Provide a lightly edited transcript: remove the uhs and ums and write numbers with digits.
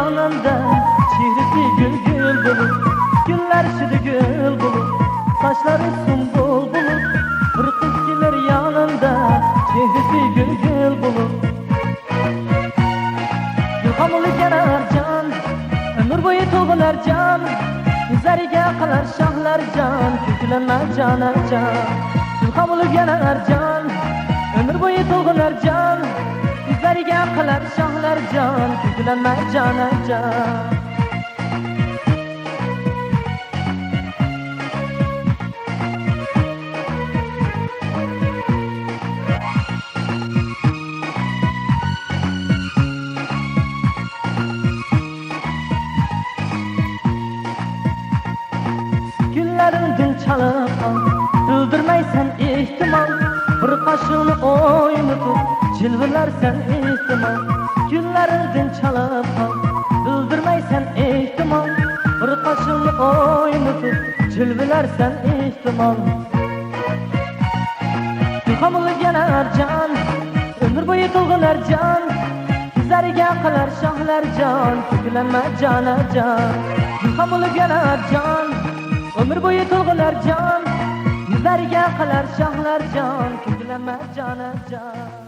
yanında, çehresi gül gül bulut, güller şıdı gül bulut, saçları sumbul bulut. Bir kız gelir yanında, çehresi gül gül bulut. Gülhamılı yanar can, ömür boyu to'g'ilar can, yuzlariga qilar shohlar jon, ko'klamar jona jon. Gülhamılı yanar can, ömür boyu to'g'ilar can, yuzlariga qilar shohlar jon, ko'klamar jona jon. Günlerin çalıp al, öldürmeysen ihtimal, bir kaşığını oynutup cilvelersen ihtimal. Günlerin çalıp al, öldürmeysen ihtimal, bir kaşığını oynutup cilvelersen ihtimal. Gülhamılı yanar can, ömür boyu to'g'ilar can, yuzlariga qilar shohlar jon, ko'klamar jona jon. Gülhamılı yanar can, ömür boyu to'g'ilar jon, yuzlariga qilar shohlar jon, ko'klamar jona jon.